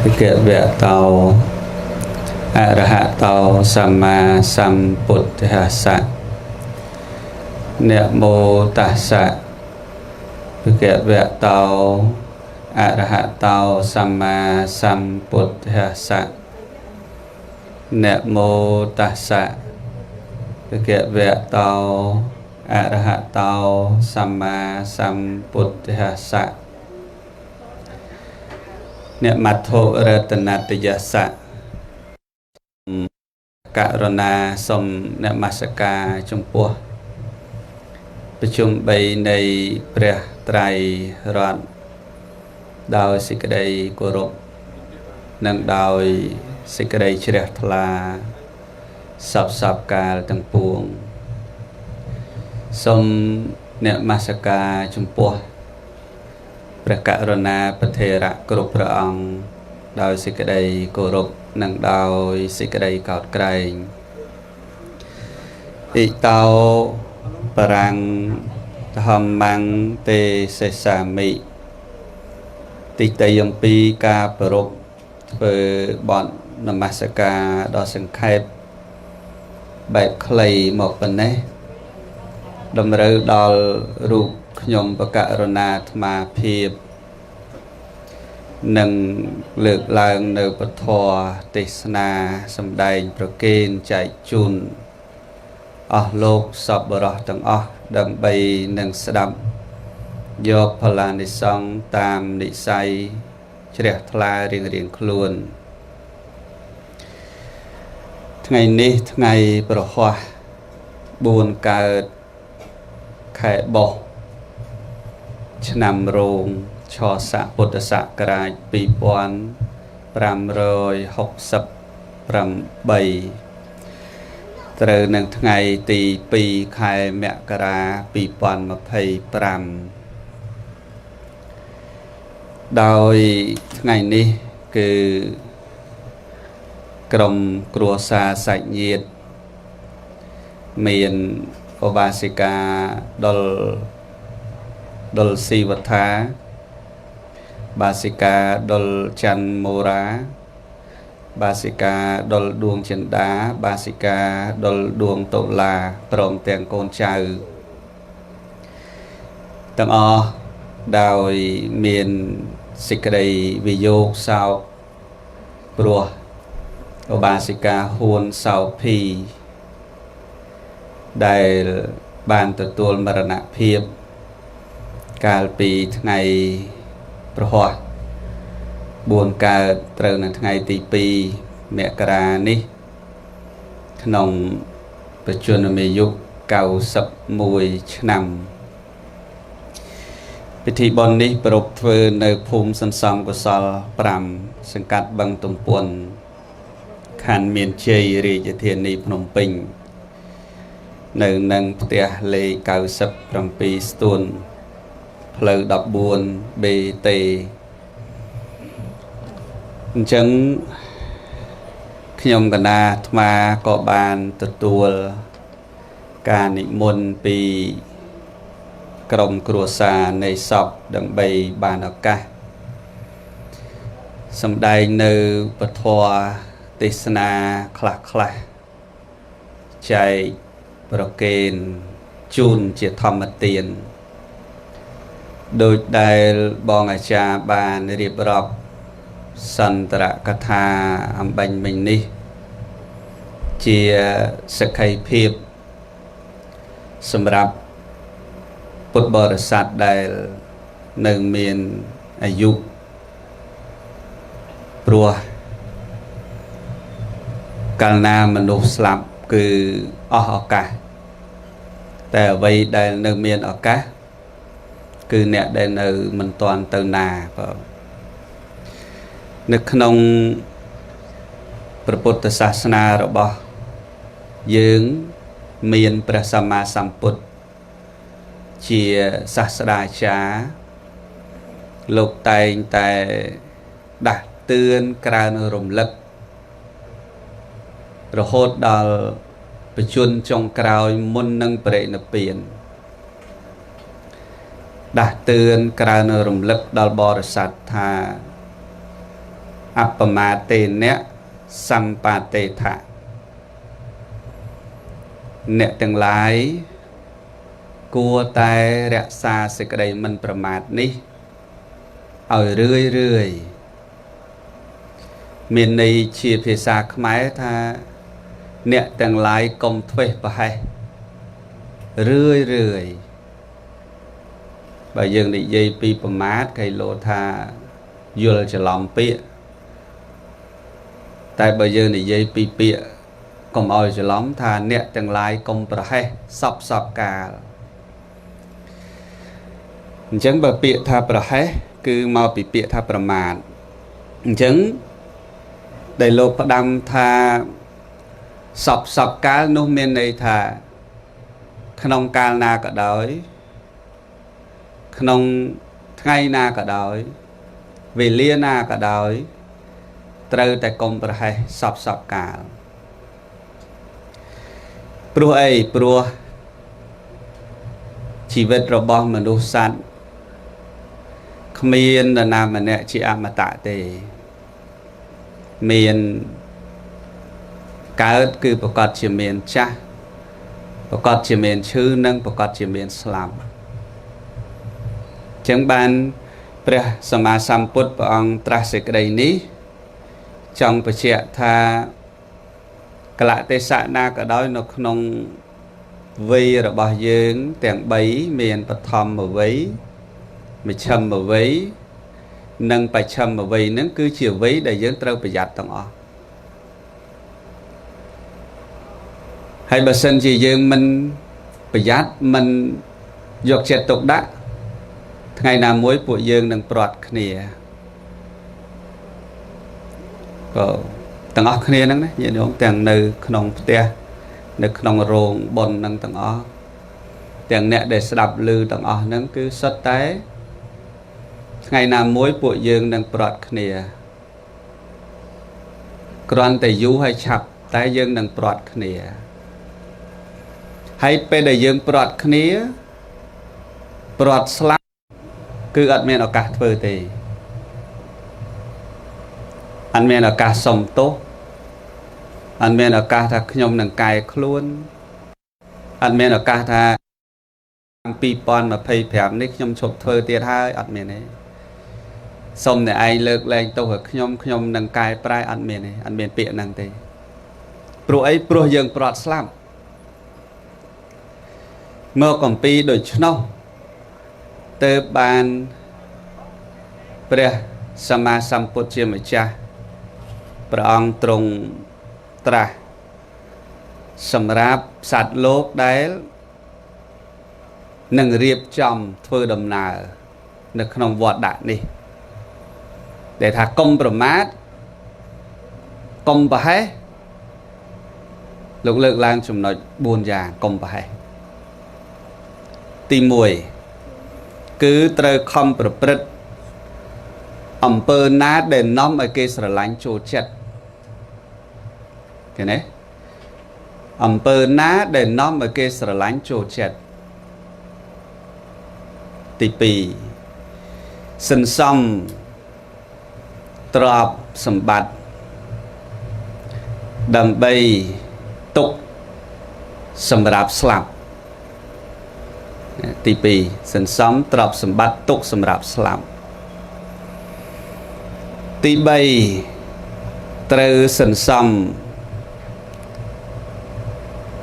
Kệ vẹn tàu a ra hạ tàu samma sambuddhassa. Namo tassa. Kệ vẹn tàu a ra hạ tàu samma sambuddhassa. Namo tassa. Kệ vẹn tàu a ra hạ tàu samma sambuddhassa. Namato Ratanatayassa. Karuna som Namasaka trong puaประชุมใบในព្រះត្រៃរតន៍ដោយសេចក្តីគោរពនិងដោយសេចក្តីជ្រះថ្លាសពកាលទាំងពួងសូមនមស្ការចំពោះព្រះករុណាប្រធេរៈគ្រប់ព្រះអង្គដោយសេចក្តីគោរពនិងដោយសេចក្តីកោតក្រែងអ៊ីតោបរាំងធម្មੰទេសេសាមិទីតយំពីការប្ររពធ្វើបទនមស្ការដ៏សង្ខេបបែបខ្លីមកប៉ុណ្ណេះតម្រូវដល់រូបខ្ញុំបករុណាអាត្មាភាពនិងលើកឡើងនៅពធទេសនាសម្ដែងប្រគេនចែកជូនអស់លោកសប្បុរសទាំងអស់ដើម្បីនឹងស្ដាប់យកផលានិសង្ឃតាមនិស័យជ្រះថ្លារៀងខ្លួនថ្ងៃនេះថ្ងៃប្រហ័ស4កើតខែបុស្សឆ្នាំរោងឆស័កពុទ្ធសករាជ2568ត្រូវនឹងថ្ងៃទី2ខែមករា2025ដោយថ្ងៃនេះគឺក្រុមគ្រួសារសាច់ញាតិមានឧបាសិកាដុលស៊ីវថាបាសិកាដុលច័ន្ទមូរាបាសិកាដុលដួងចិន្តាបាសិកាដុលដួងតុលាព្រមទាំងកូនចៅទាំងអស់ដោយមានសេចក្តីវិយោគសោកព្រោះឧបាសិកាហ៊ួនសោភីដែលបានទទួលមរណភាពកាលពីថ្ងៃប្រហ័ស4កើតត្រូវនៅថ្ងៃទី2មករានេះក្នុងបច្ចុប្បន្នយុគ91ឆ្នាំពិធីបុណ្យនេះប្រពធ្វើនៅភូមិសន្សំកុសល5សង្កាត់បឹងទំពាន់ខណ្ឌមានជ័យរាជធានីភ្នំពេញនៅនឹងផ្ទះលេខ97ស្ទួនផ្លូវ14 BT អញ្ចឹងខ្ញុំកណាអាត្មាក៏បានទទួលការនិមន្តពីក្រុមគ្រួសារនៃសពដើម្បីបានឱកាសសម្ដែងនៅពធទេសនាខ្លះចែកប្រគេនជូនជាធម្មទានដោយដែលបងអាចារ្យបានរៀបរាប់សន្តរកថាអំបញ្ញមិញនេះជាសក្ខីភាពសម្រាប់ពុទ្ធបរិស័ទដែលនៅមានអាយុព្រោះកាលណាមនុស្សស្លាប់គឺអស់ឱកាសតែអ្វីដែលនៅមានឱកាសគឺអ្នកដែលនៅមិនទាន់ទៅណាបាទនៅក្នុងព្រះពុទ្ធសាសនារបស់យើងមានព្រះសម្មាសម្ពុទ្ធជាសាស្ត្រាចារ្យលោកតែងតែដាស់តឿនក្រើនរំលឹករហូតដល់បច្ចុប្បន្នចុងក្រោយមុននឹងបរិនិព្វានដាស់តឿនក្រើនរំលឹកដល់បរិស័ទថា อัปปมาเตเนะสัมปาเตถะเนะទាំងឡាយគួរតែរក្សាសេចក្តីមិនប្រមាទនេះឲ្យរឿយមានន័យជាភាសាខ្មែរថាអ្នកទាំងឡាយកុំធ្វេសប្រហែសរឿយបើយើងនិយាយពីប្រមាទគេលោថាយល់ច្រឡំពាក្យតែបើយើងនិយាយពីពាក្យកុំឲ្យច្រឡំថាអ្នកទាំងឡាយកុំប្រហែសសពកាលអញ្ចឹងបើពាក្យថាប្រហែសគឺមកពីពាក្យថាប្រមាទអញ្ចឹងដែលលោកផ្ដាំថាសពកាលនោះមានន័យថាក្នុងកាលណាក៏ដោយក្នុងថ្ងៃណាក៏ដោយវេលាណាក៏ដោយត្រូវតែកុំប្រហែសសពកាលព្រោះអីព្រោះជីវិតរបស់មនុស្សសត្វគ្មាននរណាម្នាក់ជាអមតៈទេមានកើតគឺប្រកាសជាមានចាស់ប្រកាសជាមានឈឺនិងប្រកាសជាមានស្លាប់ចឹងបានព្រះសម្មាសម្ពុទ្ធព្រះអង្គត្រាស់សេចក្តីនេះចង់បញ្ជាក់ថាកលៈទេសៈណាក៏ដោយនៅក្នុងវ័យរបស់យើងទាំង3មានបឋមវ័យមជ្ឈិមវ័យនិងបច្ឆិមវ័យហ្នឹងគឺជាវ័យដែលយើងត្រូវប្រយ័ត្នទាំងអស់ហើយបើសិនជាយើងមិនប្រយ័ត្នមិនយកចិត្តទុកដាក់ថ្ងៃណាមួយពួកយើងនឹងព្រាត់គ្នាក៏ទាំងអស់គ្នាហ្នឹងណាញាតិញោមទាំងនៅក្នុងផ្ទះនៅក្នុងរោងបុណ្យហ្នឹងទាំងអស់ទាំងអ្នកដែលស្ដាប់ឮទាំងអស់ហ្នឹងគឺសុទ្ធតែថ្ងៃណាមួយពួកយើងនឹងព្រាត់គ្នាគ្រាន់តែយូរហើយឆាប់តែយើងនឹងព្រាត់គ្នាហើយពេលដែលយើងព្រាត់គ្នាព្រាត់ស្លាប់គឺអត់មានឱកាសធ្វើទេអត់មានឱកាសសុំទោសអត់មានឱកាសថាខ្ញុំនឹងកែខ្លួនអត់មានឱកាសថា2025នេះខ្ញុំឈប់ធ្វើទៀតហើយអត់មានទេសុំតែឯងលើកលែងទោសឲ្យខ្ញុំនឹងកែប្រែអត់មានទេអត់មានពាក្យហ្នឹងទេព្រោះអីព្រោះយើងព្រាត់ស្លាប់មកអំពីដូច្នោះទើបបានព្រះសម្មាសម្ពុទ្ធជាម្ចាស់ព្រះអង្គទ្រង់ត្រាស់សម្រាប់សត្វលោកដែលនឹងរៀបចំធ្វើដំណើរនៅក្នុងវត្តដាក់នេះដែលថាកុំប្រមាទកុំប្រហែសលោកលើកឡើងចំណុច4យ៉ាងកុំប្រហែសទី1គឺត្រូវខំប្រព្រឹត្តអំពើណាដែលនាំឲ្យគេស្រឡាញ់ចូលចិត្តឃើញទេអំពើណាដែលនាំឲ្យគេស្រឡាញ់ចូលចិត្តទី2សន្សំទ្រព្យសម្បត្តិដើម្បីទុកសម្រាប់ស្លាប់ទី2សន្សំទ្រព្យសម្បត្តិទុកសម្រាប់ស្លាប់ទី3ត្រូវសន្សំ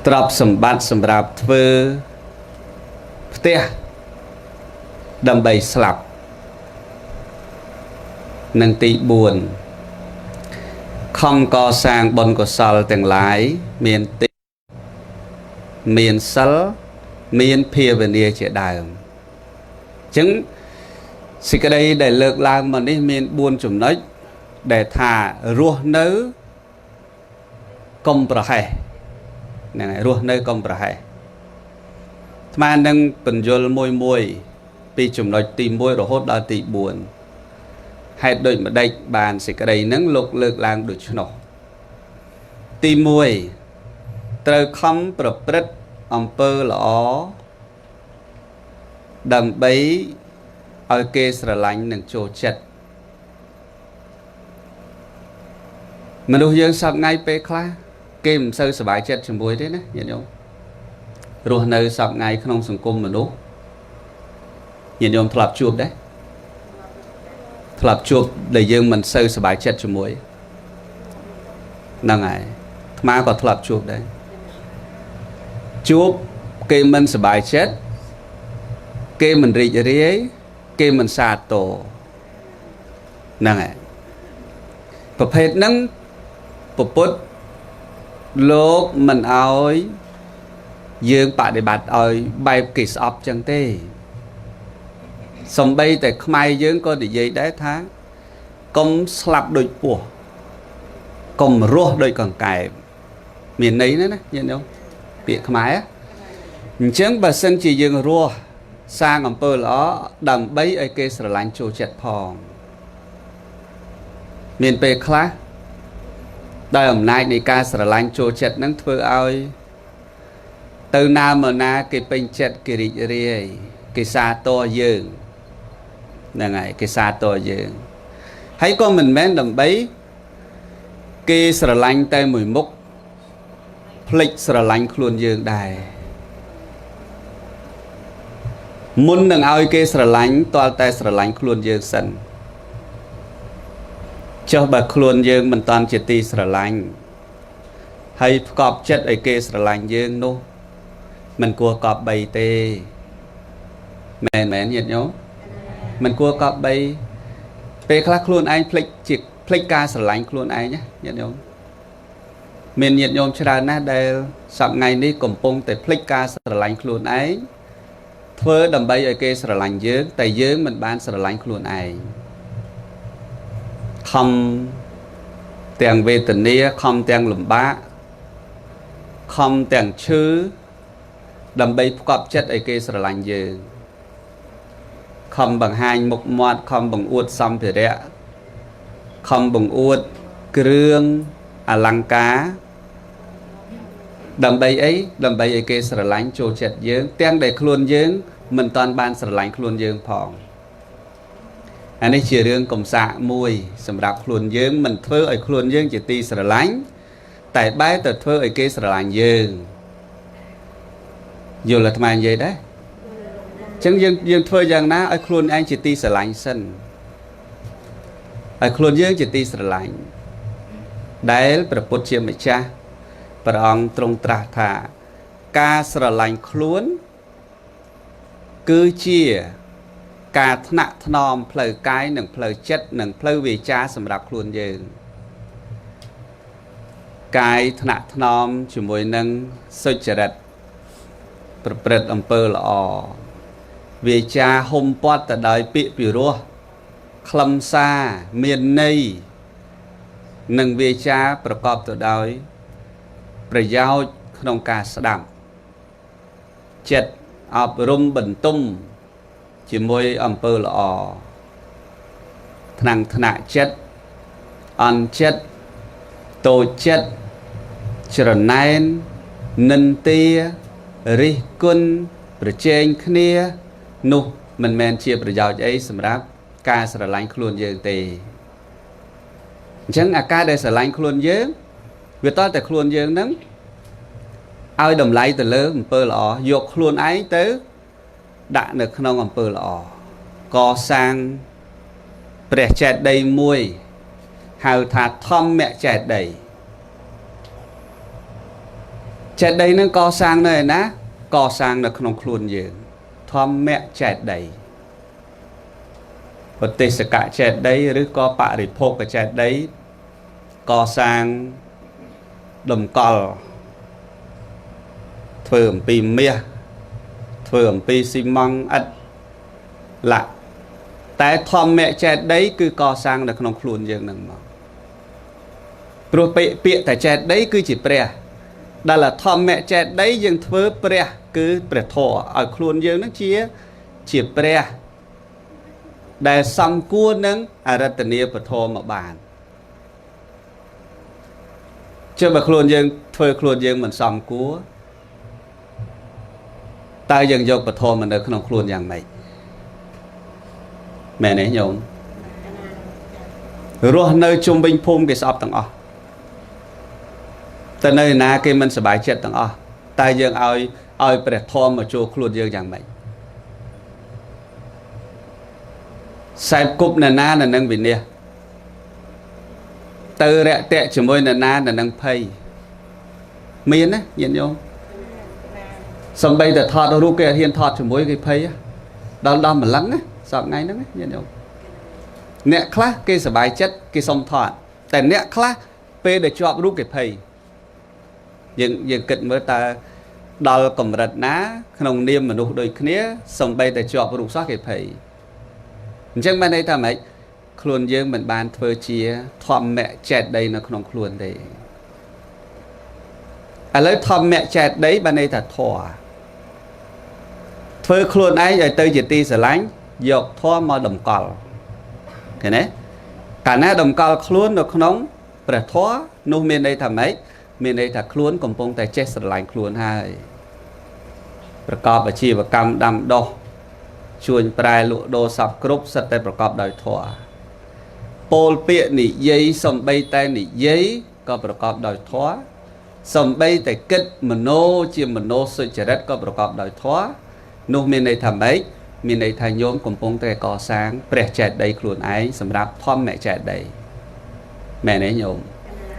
ទ្រព្យសម្បត្តិសម្រាប់ធ្វើផ្ទះដើម្បីស្លាប់និងទី4ខំកសាងបុណ្យកុសលទាំងឡាយមានទីមានសិលមានភាវនាជាដើមអញ្ចឹងសេចក្តីដែលលើកឡើងមកនេះមាន4ចំណុចដែលថារស់នៅកុំប្រហែសហ្នឹងហើយរស់នៅកុំប្រហែសអាត្មានឹងបញ្យលមួយពីចំណុចទី1រហូតដល់ទី4ហេតុដូចម្ដេចបានសេចក្តីហ្នឹងលោកលើកឡើងដូច្នោះទី1ត្រូវខំប្រព្រឹត្តអំពើល្អដើម្បីឲ្យគេស្រឡាញ់និងចូលចិត្ត Mình dương sập ngay pe khla kim sơ sờ bài chết chừng bùi thế này nhìn không rồi nơi sập ngay không sừng cung mình đúng nhìn không thập chuột đấy thập chuột để dương mình sơ sờ bài chết chừng bùi năng ai mà có thập chuột đấy chuột kim mình sờ bài chết kim mình rì rì kim mình sa tổ năng aiประเภทนั้นปุ๊บโลกมันเอายืงปฏิบัติเอาใบกิสอบจังเต้สมบัยแต่ขมายยืงก็ได้ยินได้ท้ากลมสลับโดยปัวกลมรัวโดยกองไก่มีนนี้นะยินดีเปียขมายเช่นบาสันจียืงรัวสร้างอำเภอล้อดำใบไอเกสระลันโจเจ็ดพองมีนเปคลาได้อำนาจในการสลายโจเจ็ดนั้นเพื่อเอาtừ nào mà na cái bên chết cái rì cái xa to dương là ngày cái xa to dương thấy con mình men đầm bấy cái sờ lạnh tay mùi mốc phịch sờ lạnh luôn dương đài muốn đừng ao cái sờ lạnh toàn tay sờ lạnh luôn dương sân cho bà luôn dương mình toàn chỉ ti sờ lạnh hay cọp chết ở cái sờ lạnh dương nô mình cua cọp bay tê mẹn nhiệt nhớ mình cua cọp bay pe khác luôn anh flick ca sờ lạnh luôn anh nhé nhiệt nhớ mình nhiệt nhôm cho ra đây sắp ngày đi cùng pung để flick ca sờ lạnh luôn ấy thưa đầm bay ở kia sờ lạnh dưới tại dưới mình ban sờ lạnh luôn ấy không tiền về tình nia không tiền lùm bá không tiền chữ đầm bay cọp chất ở kia sờ lạnh dưới không bằng hai mục mọt không bằng uất xong thì đấy không bằng uất krương lăng cá đầm bay ấy ở kia sờ lạnh trôi chật dưới tiền để luôn dưới mình toàn ban sờ lạnh luôn dưới phòng anh ấy chỉ riêng cùng xạ mùi sầm đạp luôn dưới mình thưa ở luôn dưới chỉ ti sờ lạnh tại bãi tật thưa ở kia sờ lạnh dưới dù là tham ăn gì đấy chẳng dương thưa rằng ná ở luôn anh chỉ ti sờ lạnh sân ở luôn dưới chỉ ti sờ lạnh đấy là bột chiêm mày cha và ông trong trà thả ca sờ lạnh luôn cứ chia cả thạ nòm phơi cái nâng phơi chất nâng phơi vì cha sầm đạp luôn giờ cái thạ nòm chỉ mùi nâng sôi chật bật âm pơ lọ vì cha hôm qua tại đời bị rùa khâm xa miền Tây nâng vì chaประกอบtừ đờiประโยชน์ក្នុងការស្ដាប់ចិត្តអប់រំបន្ទុំជាមួយអំពើល្អថ្នាក់ថ្នាក់ចិត្តអន់ចិត្តតូចចិត្តច្រណែននិន្ទារិះគន់ប្រជែងគ្នានោះមិនមែនជាប្រយោជន៍អីសម្រាប់ការស្រឡាញ់ខ្លួនយើងទេអញ្ចឹងអាការដែលស្រឡាញ់ខ្លួនយើងវាតតែខ្លួនយើងហ្នឹងឲ្យតម្លៃទៅលើអំពើល្អយកខ្លួនឯងទៅដាក់នៅក្នុងអំពើល្អកសាងព្រះចេតិយមួយហៅថាធម្មចេតិយចេតិយនឹងកសាងនៅឯណាកសាងនៅក្នុងខ្លួនយើងធម្មចេតិយបទេសកចេតិយឬក៏បរិភោគចេតិយកសាងដំកល់ធ្វើអំពីមាសធ្វើអំពីស៊ីម៉ង់ឥដ្ឋឡាក់តែធម្មចេតិយគឺកសាងនៅក្នុងខ្លួនយើងនឹងមកព្រោះពាក្យតែចេតិយគឺជាព្រះដែលធម្មចេតិយយើងធ្វើព្រះគឺព្រះធម៌ឲ្យខ្លួនយើងនឹងជាព្រះដែលសំគួរនឹងអរតនីពធម៌មកបានជឿបើខ្លួនយើងធ្វើខ្លួនយើងមិនសំគួរតើយើងយកពធម៌មកនៅក្នុងខ្លួនយ៉ាងម៉េចមែនទេញោមរស់នៅជុំវិញភូមិគេស្អប់ទាំងអស់ តែនៅណាគេមិនសប្បាយចិត្តទាំងអស់តែយើងឲ្យព្រះធម៌មកចូលខ្លួនយើងយ៉ាងម៉េចខ្សែគប់នៅណានៅនឹងវិនិច្ឆ័យទៅរាក់ទាក់ជាមួយនៅណានៅនឹងភ័យមានណាញាតិញោមសំបីតែថតរូបគេហ៊ានថតជាមួយគេភ័យដល់ម្លឹងណាសពថ្ងៃហ្នឹងញាតិញោមអ្នកខ្លះគេសប្បាយចិត្តគេសុំថតតែអ្នកខ្លះពេលដែលជាប់រូបគេភ័យយើងគិតមើលតើដល់កម្រិតណាក្នុងនាមមនុស្សដូចគ្នាសំបីតែជាប់រូបសោះគេភ័យអញ្ចឹងបានន័យថាម៉េចខ្លួនយើងមិនបានធ្វើជាធម្មចេតដីនៅក្នុងខ្លួនទេឥឡូវធម្មចេតដីបានន័យថាធម៌ធ្វើខ្លួនឯងឲ្យទៅជាទីស្រឡាញ់យកធម៌មកតម្កល់ឃើញទេកាលណាតម្កល់ខ្លួននៅក្នុងព្រះធម៌នោះមានន័យថាម៉េចមានន័យថាខ្លួនកំពុងតែចេះស្រឡាញ់ខ្លួនហើយប្រកបអាជីវកម្មដាំដុះជួញប្រែលក់ដូរសពគ្រប់សិតតែប្រកបដោយធម៌ពោលពាក្យនិយាយសំបីតែនិយាយក៏ប្រកបដោយធម៌សំបីតែគិតមโนជាមโนសុចរិតក៏ប្រកបដោយធម៌នោះមានន័យថាម៉េចមានន័យថាញោមកំពុងតែកសាងព្រះចេតិយខ្លួនឯងសម្រាប់ធម្មចេតិយមែនទេញោម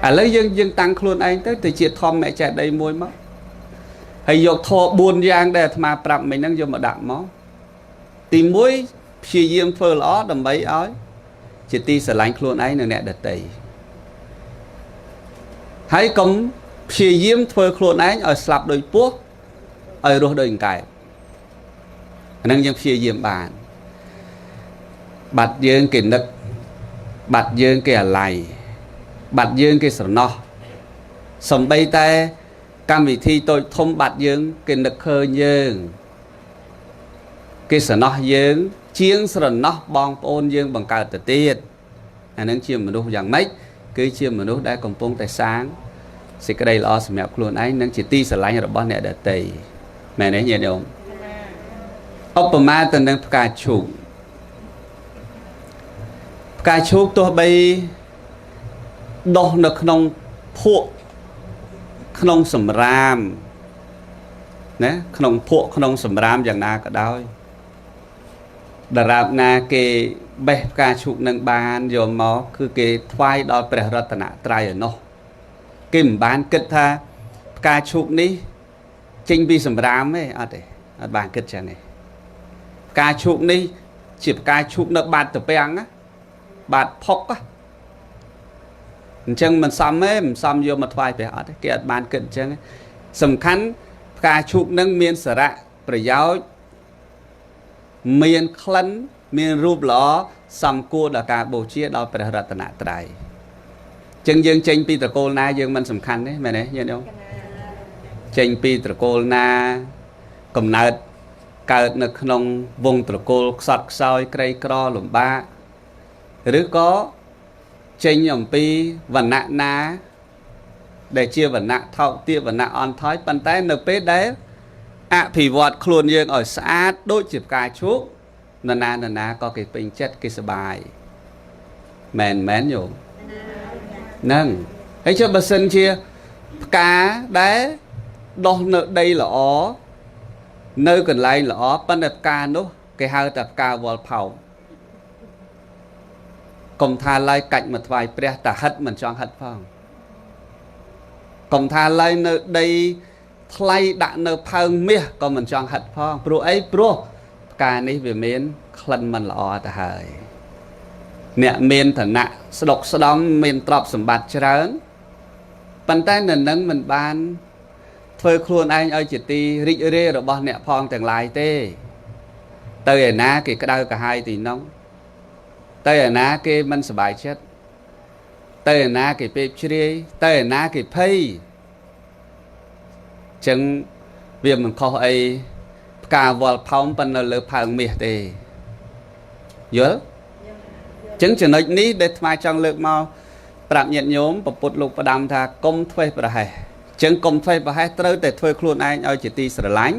ឥឡូវយើងតាំងខ្លួនឯងទៅជាធម្មចេតិយមួយមកហើយយកធម៌4យ៉ាងដែលអាត្មាប្រាប់មិញហ្នឹងយកមកដាក់មកទី1ព្យាយាមធ្វើល្អដើម្បីឲ្យជាទីស្រឡាញ់ខ្លួនឯងនិងអ្នកដទៃហើយកុំព្យាយាមធ្វើខ្លួនឯងឲ្យស្លាប់ដោយពស់ឲ្យរស់ដោយអង្កែបអានឹងយើងព្យាយាមបានបាត់យើងគេនឹកបាត់យើងគេអាឡ័យបាត់យើងគេស្រណោះសំបីតែកម្មវិធីតូចធំបាត់យើងគេនឹកឃើញយើងគេស្រណោះយើងជាងស្រណោះបងប្អូនយើងបង្កើតទៅទៀតអានឹងជាមនុស្សយ៉ាងម៉េចគឺជាមនុស្សដែលកំពុងតែសាងសេចក្តីល្អសម្រាប់ខ្លួនឯងនិងជាទីស្រឡាញ់របស់អ្នកដទៃមែនទេញាតិញោមឧបមាទៅនឹងផ្កាឈូកផ្កាឈូកទោះបីដុះនៅក្នុងភក់ក្នុងសម្រាមណាក្នុងភក់ក្នុងសម្រាមយ៉ាងណាក៏ដោយដរាបណាគេបេះផ្កាឈូកនឹងបានយកមកគឺគេថ្វាយដល់ព្រះរតនត្រ័យឯណោះគេមិនបានគិតថាផ្កាឈូកនេះចេញពីសម្រាមទេអត់ទេអត់បានគិតចឹងទេផ្កាឈូកនេះជាផ្កាឈូកនៅបាតត្រពាំងបាតផុកអញ្ចឹងមិនសមទេមិនសមយកមកថ្វាយព្រះអត់ទេគេអត់បានគិតអញ្ចឹងសំខាន់ផ្កាឈូកនឹងមានសារៈប្រយោជន៍មានក្លិនមានរូបល្អសំគួរដល់ការបូជាដល់ព្រះរតនត្រ័យចឹងយើងចេញពីត្រកូលណាយើងមិនសំខាន់ទេមែនទេញាតិញោមចេញពីត្រកូលណាកំណើតកើតនៅក្នុងវងត្រកូលខ្សត់ខ្សោយក្រីក្រលំបាកឬក៏ចេញអំពីវណ្ណៈណាដែលជាវណ្ណៈថោកទាបវណ្ណៈអន់ថយប៉ុន្តែនៅពេលដែលអភិវឌ្ឍខ្លួនយើងឲ្យស្អាតដូចជាផ្កាឈូកនរណាក៏គេពេញចិត្តគេសប្បាយមែនយោហ្នឹងហើយចុះបើសិនជាផ្កាដែលដុះនៅដីល្អនៅកន្លែងល្អប៉ុន្តែផ្កានោះគេហៅថាផ្កាវល់ផោមកុំថាឡើយកាច់មកថ្វាយព្រះតាហិតមិនចង់ហិតផងកុំថាឡើយនៅដីថ្លៃដាក់នៅផើងមាសក៏មិនចង់ហិតផងព្រោះអីព្រោះផ្កានេះវាមានក្លិនមិនល្អទៅហើយអ្នកមានឋានៈស្ដុកស្ដំមានទ្រព្យសម្បត្តិច្រើនប៉ុន្តែនៅនឹងមិនបានធ្វើខ្លួនឯងឲ្យជាទីរីករាយរបស់អ្នកផងទាំងឡាយទេទៅឯណាគេក្តៅក្រហាយទីនោះទៅឯណាគេមិនសប្បាយចិត្តទៅឯណាគេពេកជ្រាយទៅឯណាគេភ័យចឹងវាមិនខុសអីផ្កាវល់ផោមប៉ុន្តែនៅលើផើងមាសទេយល់ចឹងចំណុចនេះដែលថ្មចង់លើកមកប្រាប់ញាតិញោមពពុទ្ធលោកផ្ដាំថាកុំធ្វេសប្រហែសចឹងកុំធ្វេសប្រហែសត្រូវតែធ្វើខ្លួនឯងឲ្យជាទីស្រឡាញ់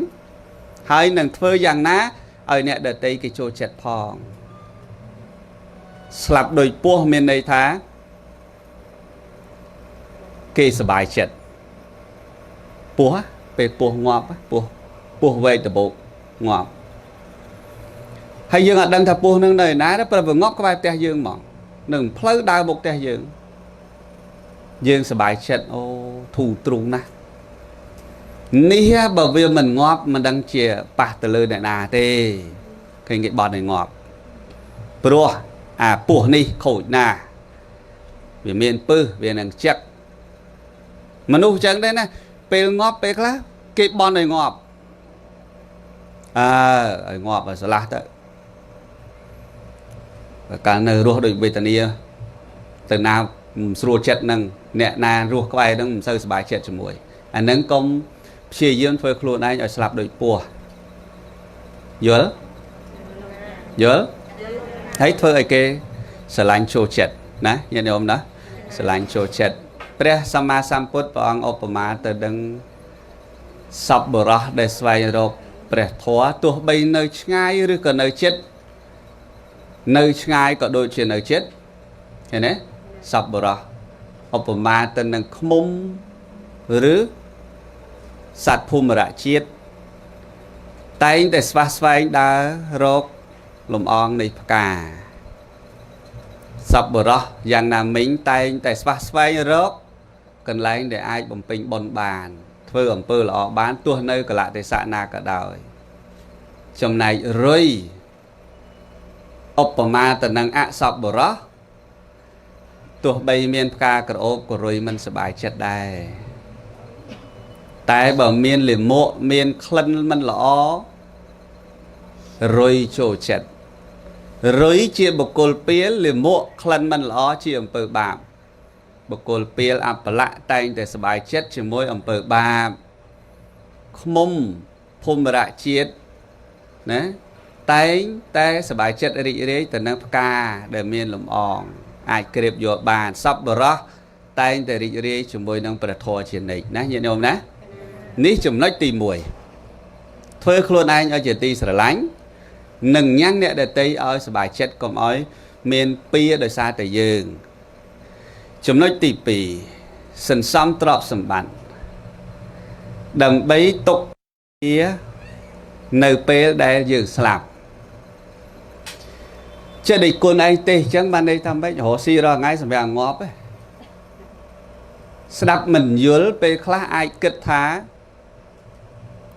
ហើយនឹងធ្វើយ៉ាងណាឲ្យអ្នកដទៃគេចូលចិត្តផងស្លាប់ដោយពស់មានន័យថាគេសប្បាយចិត្ត ពោះពេលពោះងាប់ពោះវែកដបោកងាប់ហើយយើងអត់ដឹងថាពោះនឹងនៅណាទេព្រោះវាងាប់ក្បែរផ្ទះយើងហ្មងនឹងផ្លូវដើរមកផ្ទះយើងសប្បាយចិត្តអូធូរទ្រូងណាស់នេះបើវាមិនងាប់មិនដឹងជាប៉ះទៅលើអ្នកណាទេឃើញគេបត់ឲ្យងាប់ព្រោះអាពោះនេះខូចណាស់វាមានពឹសវានឹងចឹកមនុស្សចឹងដែរណាពេលងាប់ពេលខ្លះគេបន់ឲ្យងាប់ឲ្យងាប់ឲ្យស្រឡះទៅកាលនៅរស់ដូចវេទនាទៅណាស្រួលចិត្តនឹងអ្នកណារស់ក្បែរនឹងមិនសូវសប្បាយចិត្តជាមួយអានឹងកុំព្យាយាមធ្វើខ្លួនឯងឲ្យស្លាប់ដូចពស់យល់ហើយធ្វើឲ្យគេស្រឡាញ់ចូលចិត្តណាញាតិញោមណាស្រឡាញ់ចូលចិត្តព្រះសម្មាសម្ពុទ្ធព្រះអង្គឧបមាទៅនឹងសពបុរសដែលស្វែងរកព្រះធម៌ទោះបីនៅឆ្ងាយឬក៏នៅជិតនៅឆ្ងាយក៏ដូចជានៅជិតឃើញទេសពបុរសឧបមាទៅនឹងឃ្មុំឬសត្វភូមិរៈជាតិតែងតែស្វះស្វែងដើររកលំអងនៃផ្កាសពបុរសយ៉ាងណាមិញតែងតែស្វះស្វែងរកកន្លែងដែលអាចបំពេញបុណ្យបានធ្វើអំពើល្អបានទោះនៅកលៈទេសៈណាក៏ដោយចំណែករុយឧបមាទៅនឹងអសពបុរសទោះបីមានផ្កាក្រអូបក៏រុយមិនសប្បាយចិត្តដែរតែបើមានលាមកមានក្លិនមិនល្អរុយចូលចិត្តរុយជាបុគ្គលពាលលាមកក្លិនមិនល្អជាអំពើបាបបុគ្គលពាលអបលៈតែងតែសប្បាយចិត្តជាមួយអំពើបាបឃ្មុំភូមិរៈជាតិណាតែងតែសប្បាយចិត្តរីករាយទៅនឹងផ្កាដែលមានលំអងអាចក្រៀបយកបានសពបរោះតែងតែរីករាយជាមួយនឹងព្រះធម៌ជានិច្ចណាញាតិញោមណានេះចំណុចទី1ធ្វើខ្លួនឯងឲ្យជាទីស្រឡាញ់និងញ៉ាំងអ្នកដទៃឲ្យសប្បាយចិត្តកុំឲ្យមានពៀដោយសារតែយើងចំណុចទី2សន្សំទ្រព្យសម្បត្តិដើម្បីទុកជានៅពេលដែលយើងស្លាប់ចេះតែគុណឯងទេអញ្ចឹងបានន័យថាម៉េចរស់ស៊ីរាល់ថ្ងៃសម្រាប់ងាប់ឯងស្ដាប់មិនយល់ពេលខ្លះអាចគិតថា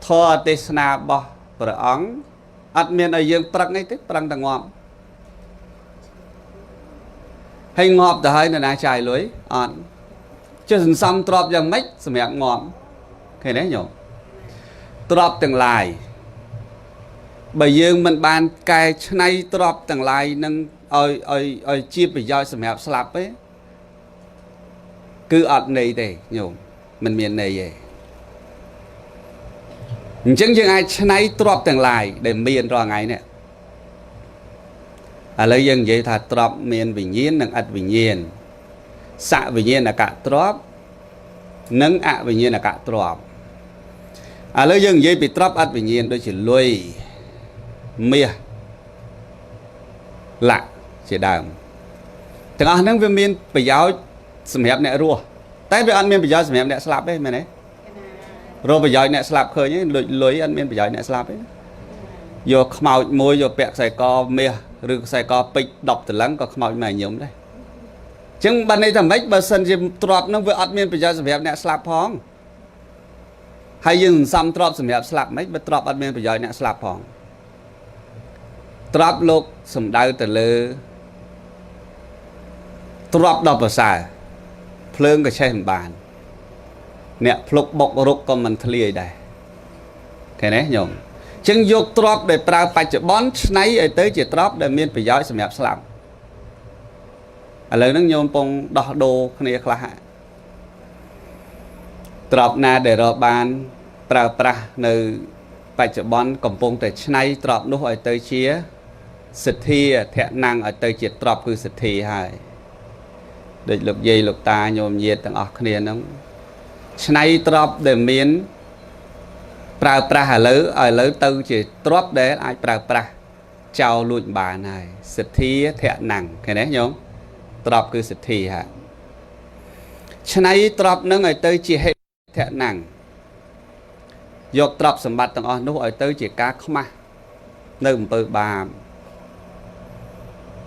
ធម៌ទេសនារបស់ព្រះអង្គអត់មានឲ្យយើងប្រឹងអីទេប្រឹងតែងាប់ហើយងាប់ទៅហើយនរណាចាយលុយអត់ចេះសន្សំទ្រព្យយ៉ាងម៉េចសម្រាប់ងាប់ឃើញទេញោមទ្រព្យទាំងឡាយបើយើងមិនបានកែច្នៃទ្រព្យទាំងឡាយនឹងឲ្យជាប្រយោជន៍សម្រាប់ស្លាប់ទេគឺអត់ន័យទេញោមមិនមានន័យទេអញ្ចឹងយើងអាចច្នៃទ្រព្យទាំងឡាយដែលមានរាល់ថ្ងៃនេះឥឡូវយើងនិយាយថាទ្រព្យមានវិញ្ញាណនិងអត្តវិញ្ញាណសវិញ្ញាណកទ្រព្យនិងអវិញ្ញាណកទ្រព្យឥឡូវយើងនិយាយពីទ្រព្យអត្តវិញ្ញាណដូចជាលុយមាសល័កជាដើមទាំងអស់ហ្នឹងវាមានប្រយោជន៍សម្រាប់អ្នករស់តែវាអត់មានប្រយោជន៍សម្រាប់អ្នកស្លាប់ទេមែនទេរកប្រយោជន៍អ្នកស្លាប់ឃើញទេលុយអត់មានប្រយោជន៍អ្នកស្លាប់ទេយកខ្មោចមួយយកពាក់ខ្សែកមាសឬខ្សែកពេជ្រ10តលឹងក៏ខ្មោចមកញញឹមដែរអញ្ចឹងបានន័យថាម៉េចបើសិនជាទ្រព្យហ្នឹងវាអត់មានប្រយោជន៍សម្រាប់អ្នកស្លាប់ផងហើយយើងសន្សំទ្រព្យសម្រាប់ស្លាប់ម៉េចបើទ្រព្យអត់មានប្រយោជន៍អ្នកស្លាប់ផងទ្រព្យលោកសំដៅទៅលើទ្រព្យដល់ប្រសើរភ្លើងក៏ឆេះមិនបានអ្នកភ្លុកបុករុកក៏មិនធ្លាយដែរឃើញទេញោមអញ្ចឹងយកទ្រព្យដែលប្រើបច្ចុប្បន្នឆ្នៃឲ្យទៅជាទ្រព្យដែលមានប្រយោជន៍សម្រាប់ស្លាប់ឥឡូវហ្នឹងញោមពងដោះដូរគ្នាខ្លះទ្រព្យណាដែលរកបានប្រើប្រាស់នៅបច្ចុប្បន្នកំពុងតែឆ្នៃទ្រព្យនោះឲ្យទៅជាសទ្ធាធនំឲ្យទៅជាទ្រព្យគឺសទ្ធាហើយដូចលោកយាយលោកតាញោមញាតិទាំងអស់គ្នាហ្នឹងឆ្នៃទ្រព្យដែលមានប្រើប្រាស់ឥឡូវទៅជាទ្រព្យដែលអាចប្រើប្រាស់ចោលលួចបានហើយសទ្ធាធនំឃើញទេញោមទ្រព្យគឺសទ្ធាហើយឆ្នៃទ្រព្យនឹងឲ្យទៅជាហេធនំ យកទ្រព្យសម្បត្តិទាំងអស់នោះឲ្យទៅជាការខ្មាស់នៅអំពើបាប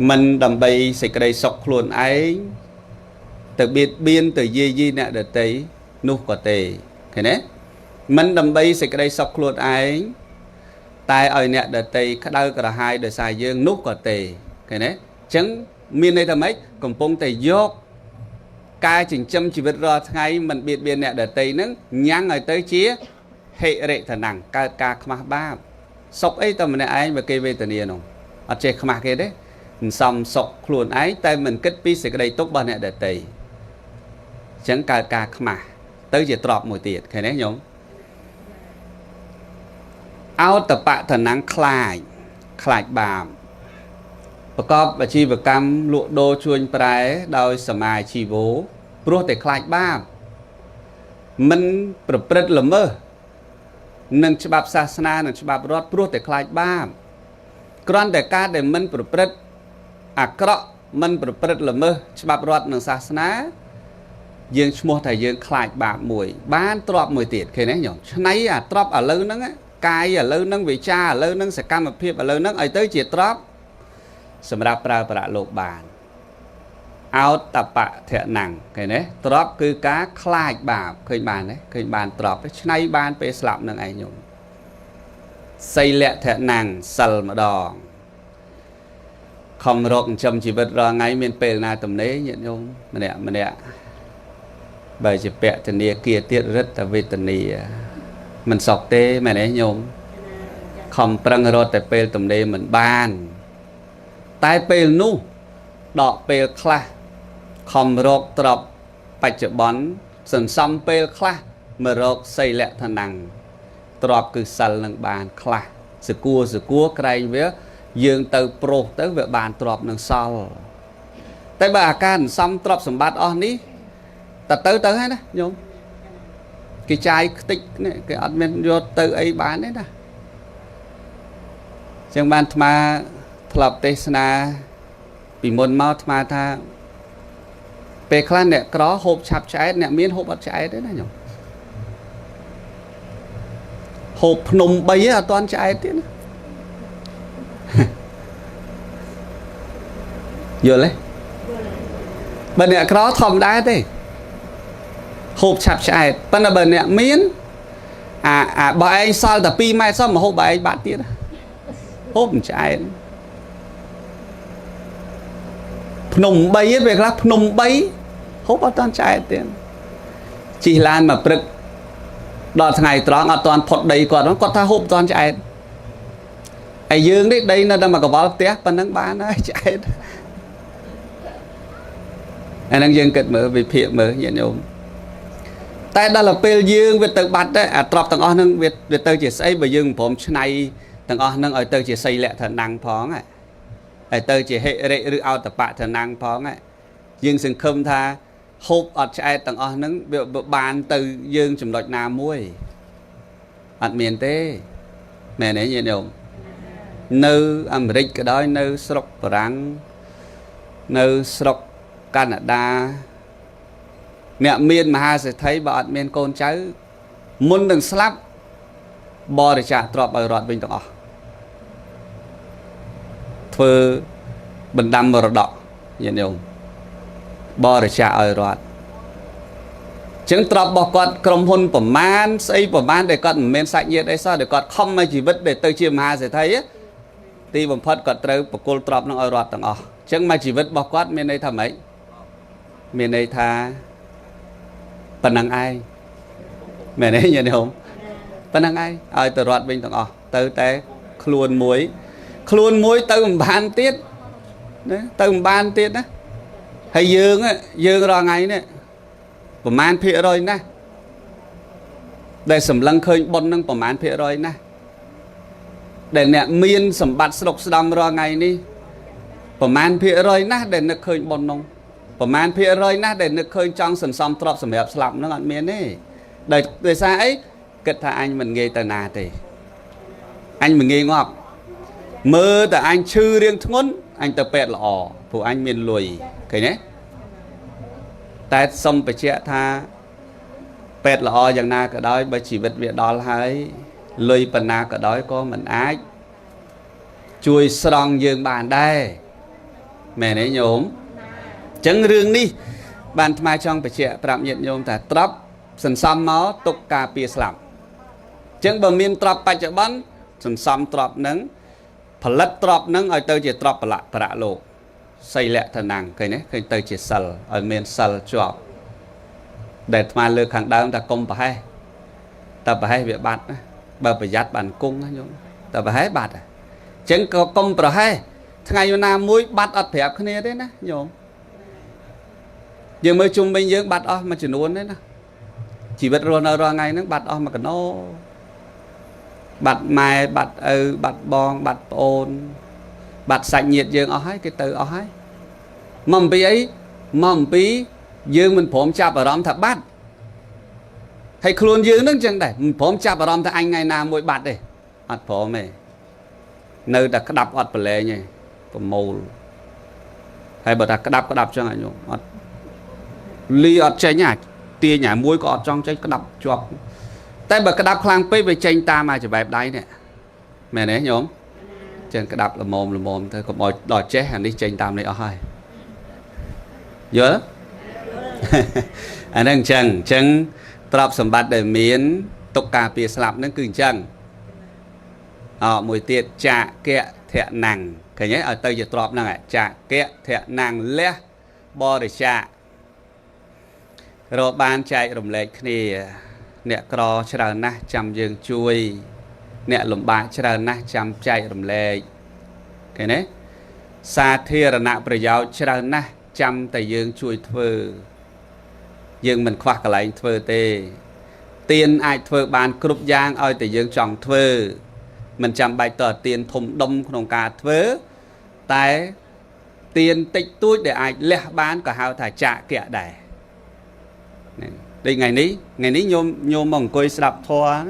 មិនដើម្បីសេចក្តីសុខខ្លួនឯងទៅបៀតបៀនទៅយាយីអ្នកដទៃនោះក៏ទេឃើញទេមិនដើម្បីសេចក្តីសុខខ្លួនឯងតែឲ្យអ្នកដទៃក្តៅក្រហាយដោយសារយើងនោះក៏ទេឃើញទេអញ្ចឹងមានន័យថាម៉េចកំពុងតែយកការចិញ្ចឹមជីវិតរាល់ថ្ងៃមិនបៀតបៀនអ្នកដទៃហ្នឹងញ៉ាំងឲ្យទៅជាហិរិឋនាំងកើតការខ្មាស់បាបសុខអីតែម្នាក់ឯងបើគេវេទនានោះអត់ចេះខ្មាស់គេទេមិនសមសុខខ្លួនឯងតែមិនគិតពីសេចក្តីទុក្ខរបស់អ្នកដទៃអញ្ចឹងកើតការខ្មាស់ទៅជាទ្រព្យមួយទៀតឃើញទេញោមអោតបតនាំងខ្លាចបាបប្រកបអាជីវកម្មលក់ដូរជួញប្រែដោយសមាជីវោព្រោះតែខ្លាចបាបមិនប្រព្រឹត្តល្មើសនឹងច្បាប់សាសនានិងច្បាប់រដ្ឋព្រោះតែខ្លាចបាបគ្រាន់តែការដែលមិនប្រព្រឹត្តអាក្រក់មិនប្រព្រឹត្តល្មើសច្បាប់រដ្ឋនិងសាសនាយើងឈ្មោះថាយើងខ្លាចបាបមួយបានទ្របមួយទៀតឃើញទេញោមឆ្នៃអាទ្របឥឡូវហ្នឹងកាយឥឡូវហ្នឹងវិចាឥឡូវហ្នឹងសកម្មភាពឥឡូវហ្នឹងឲ្យទៅជាទ្របសម្រាប់ប្រើប្រាស់លោកបានអោតបៈធនាំងឃើញទេទ្របគឺការខ្លាចបាបឃើញបានទេឃើញបានទ្របឆ្នៃបានពេលស្លាប់នឹងឯងញោមសីលធនាំងសិលម្ដងខំរកចិញ្ចឹមជីវិតរាល់ថ្ងៃមានពេលណាទំនេរញាតិញោមម្នាក់បើជាពធនាគារទៀតរិទ្ធវេទនាមិនសក់ទេមែនទេញោមខំប្រឹងរត់តែពេលទំនេរមិនបានតែពេលនោះដកពេលខ្លះខំរកទ្របបច្ចុប្បន្នសន្សំពេលខ្លះមករកសីលធនាំងទ្របគឺសិលនឹងបានខ្លះសគួរក្រែងវាយើងទៅប្រុសទៅវាបានទ្របនឹងសល់តែបើអាការសន្សំទ្របសម្បត្តិអស់នេះទៅហើយណាញោមគេចាយខ្ទេចនេះគេអត់មានយកទៅអីបានទេណាចឹងបានអាត្មាធ្លាប់ទេសនាពីមុនមកអាត្មាថាពេលខ្លះអ្នកក្រហូបឆាប់ឆ្អែតអ្នកមានហូបអត់ឆ្អែតទេណាញោមហូបភ្នំ3អត់ទាន់ឆ្អែតទៀតណាយល់ទេបើអ្នកក្រធម្មតាទេហូបឆាប់ឆ្អែតប៉ុន្តែបើអ្នកមានបើឯងសល់តែ2ម៉ែត្រសោះមកហូបបើឯងបាត់ទៀតហូបមិនឆ្អែតភ្នំ3ទេពេលខ្លះភ្នំ3ហូបអត់តាន់ឆ្អែតទៀតជិះឡានមកព្រឹកដល់ថ្ងៃត្រង់អត់តាន់ផុតដីគាត់ថាហូបអត់តាន់ឆ្អែតហើយយើងនេះដីនៅតែមកកវល់ផ្ទះប៉ុណ្ណឹងបានហើយឆ្អែតអាហ្នឹងយើងគិតមើលវិភាគមើលញាតិញោមតែដល់ពេលយើងវាទៅបាត់ទៅអាទ្រព្យទាំងអស់ហ្នឹងវាទៅជាស្អីបើយើងមិនព្រមឆ្នៃទាំងអស់ហ្នឹងឲ្យទៅជាសីលធនាំងផងហើយទៅជាហិរិឬអោតបៈធនាំងផងយើងសង្ឃឹមថាហូបអត់ឆ្អែតទាំងអស់ហ្នឹងវាបានទៅយើងចំណុចណាមួយអត់មានទេមែនទេញាតិញោមនៅអាមេរិកក៏ដោយនៅស្រុកបារាំងនៅស្រុកកាណាដាអ្នកមានមហាសេដ្ឋីបើអត់មានកូនចៅមុននឹងស្លាប់បរិច្ចាគទ្រព្យឲ្យរដ្ឋវិញទាំងអស់ធ្វើបណ្ដាំមរតកញាតិញោមបរិច្ចាគឲ្យរដ្ឋចឹងទ្រព្យរបស់គាត់ក្រុមហ៊ុនប្រមាណស្អីប្រមាណដែលគាត់មិនមែនសាច់ញាតិអីសោះដែលគាត់ខំឲ្យជីវិតដែលទៅជាមហាសេដ្ឋីទីបំផុតគាត់ត្រូវបកគលទ្រព្យនឹងឲ្យរដ្ឋទាំងអស់ចឹងមកជីវិតរបស់គាត់មានន័យថាម៉េចមានន័យថាប៉ុណ្ណឹងឯងមែនទេញាតិញោមប៉ុណ្ណឹងឯងឲ្យទៅរត់វិញទាំងអស់ទៅតែខ្លួនមួយទៅមិនបានទៀតណាទៅមិនបានទៀតណាហើយយើងរាល់ថ្ងៃនេះប្រមាណភាគរយណាស់ដែលសម្លឹងឃើញប៉ុននឹងប្រមាណភាគរយណាស់ដែលអ្នកមានសម្បត្តិស្រុកស្ដំរាល់ថ្ងៃនេះប្រមាណភាគរយណាស់ដែលនឹកឃើញប៉ុននោះប្រមាណភាគរយណាស់ដែលនឹកឃើញចង់សន្សំទ្រព្យសម្រាប់ស្លាប់ហ្នឹងអត់មានទេដោយសារអីគិតថាអញមិនងាយទៅណាទេអញមិនងាយងាប់មើលតែអញឈឺរៀងធ្ងន់អញទៅពេទ្យល្អព្រោះអញមានលុយឃើញទេតែសុំបញ្ជាក់ថា เป็ดละออย่างนาก็ได้ใบชีวิตเวียดอลให้เลยปัญนาก็ได้ก็มันอายช่วยสรองยืงบานได้แม่เนี่ยโยมจังเรื่องนี้บานทำไมช่องไปเชี่ยปรับเย็นโยมแต่ตรับสันซ้ำเมาตกกาเปียสลับจังบ่มีตรับปัจจุบันสันซ้ำตรับนั้นผลัดตรับนั้นเอาเตยจะตรับประโลกใส่แหละทนังเคยเนี่ยเคยเตยจะสัลเอาเมียนสัลจอบเด็ดมาเลือกขังดาวแต่กลมไปให้แต่ไปให้เบียบัดนะบ่ไปยัดบันกุ้งนะโยมแต่ไปให้บัดจังก็กลมไปให้ทั้งไงอยู่นามุ้ยบัดอัดแผลขึ้นเนี่ยได้นะโยมยังไม่จุ่มไปเยอะบัดมาจะนวลได้นะชีวิตรอนรอไงนึกบัดมากันโนบัดไม้บัดบัดบองบัดโอนบัดsạch nhiệt dương ở hai cái từ ở hai mầm pi ấy mầm pi dương mình phom chạp ở rõm thật bát hay khuôn dương nước chân đây mình phom chạp ở rõm thật anh ngày nào mỗi bát đây ọt phom này nơi đặt cái đập ọt bể lệ nhỉ còn màu hay bật đặt cái đập cho anh nhung ọt ly ọt cháy nhà tia nhà muối có ọt trong cháy cái đập chọc tay bật cái đập khang pê về tranh ta mà chỉ bẹp đáy nè mẹ này nhung trên cái đập là mồm thôi còn mọi đòi chết hàng đi trên tam này ở hai nhớ anh đang chân tập sầm bát để miến tục cà pìa sạp nó cứng chân mùi tiệt chạ kẹ thẹ nàng cái nhé ở tây giờ tập này chạ kẹ thẹ nàng lẽ bo để chạ rồi ban chạy rồng lệ kia nè cò chờ na chăm dương chui nè lùm bạ chờ na chăm chạy rồng lệ cái này xa thia là nạ bởi giáo chờ na chăm tại dương chui thơ dương mình khoác lại thơ tê tiền ai thơ bàn cướp giang ơi tại dương trọng thơ mình chăm bài tờ tiền thùng đôngក្នុងការធ្វើតែtiền tích túi để ai lẽ bán cả hao thải trả kẹo đẻ đây ngày ní nhôm mong coi sập thoa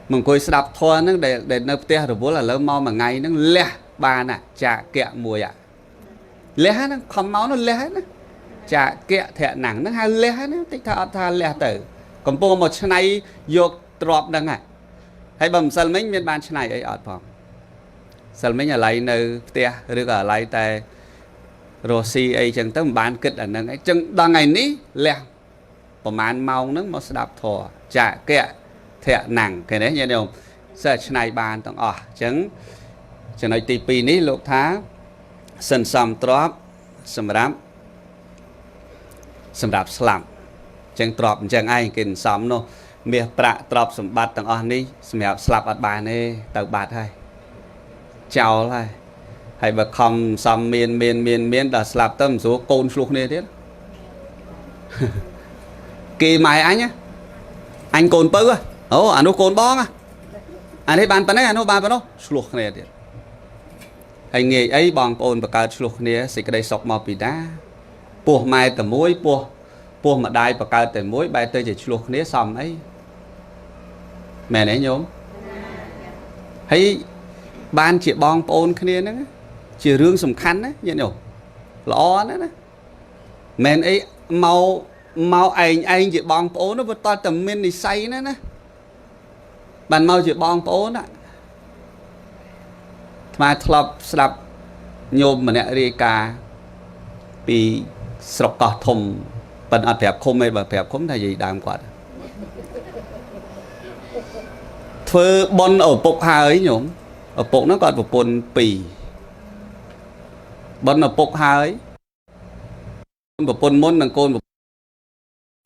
mong coi sập thoa nó để nó te rồi bố là lớn mau mà ngày nó lẽ ba nè trả kẹo mùi ạ lẽ nó không máu nó lẽ nó trả kẹo thẹ nặng nó hay lẽ nó tích tha lẽ tử còn bố một chân này vô drop đằng này hay bầm sân mấy miền ban chân này ấy ở phòng sân mấy nhà lấy nơi te rồi cả lấy tay Rossi ấy chẳng tới bán kịch ở nơi ấy chẳng đang ngày ní lẽประมาณเมานึงมาสดับถอจะแกะแทะหนังcái đấy nha đồng sẽ này bànต้องจังในตีปีนี้ลูกท้าสันซัมตรอบสำหรับสลับจังตรอบจังไอ้กินซ้ำเนาะเมียประตรอบสมบัติต่างนี้สำหรับสลับอัดบานนี่ต่างบาทให้เจ้าเลยให้แบบคำซ้ำเมียนแต่สลับต้มสูโกนชุกนี่ทิศkỳ mày anh cồn bơ anh nó cồn bong anh thấy bàn này anh nó bàn nó sluộc này đi anh nghe ấy bằng cồn và cả sluộc này sẽ cái đây sọc màu bị đá buộc mai tầm muối buộc mà đai và cả tầm muối bay tới chỉ sluộc này xong ấy mẹ này nhôm thấy ban chị bong cồn kia nữa chỉ rương sầm khăn đấy như nhổ lọ nữa mẹ ấy mau anh chị bong bố nó to tầm min thì say nữa nè bạn mau chị bong bố nè mà thọp sập nhôm mà nè đi cả bị sọc cỏ thùng bạn ăn phèp không hay bà phèp không thay gì đàm quạt thưa bon ở bục hà ấy nhổm ở bục nó còn một bồn pì bon ở bục hà ấy một bồn môn bằng côn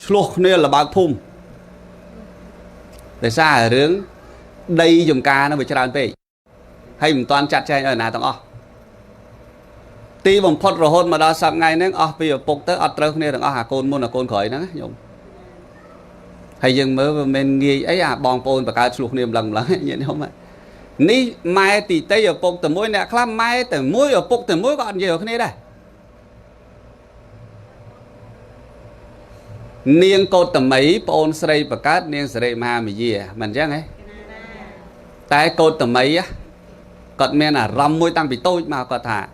sluộc này là bao phum để xa ở hướng đây dùng ca nó bị tràn về hay mình toàn chặt chay ở nào tao ti bằng phật rồi hôn mà đó sắp ngày nó bây giờ phục tới ở trâu này đừng hà côn môn là côn khởi nó dùng hay dừng mới mình nghi ấy bong pôn và cả sluộc niềm lần lắm vậy không ạ ní mai thì tây ở phục từ mũi nè khám mai từ mũi ở phục từ mũi còn nhiều cái này đây niên cô tầm mấy pôn srei và cát niên srei ma mì gì mình chắc ấy tại cô tầm mấy á còn men là răm môi tăng bị tôi mà có thả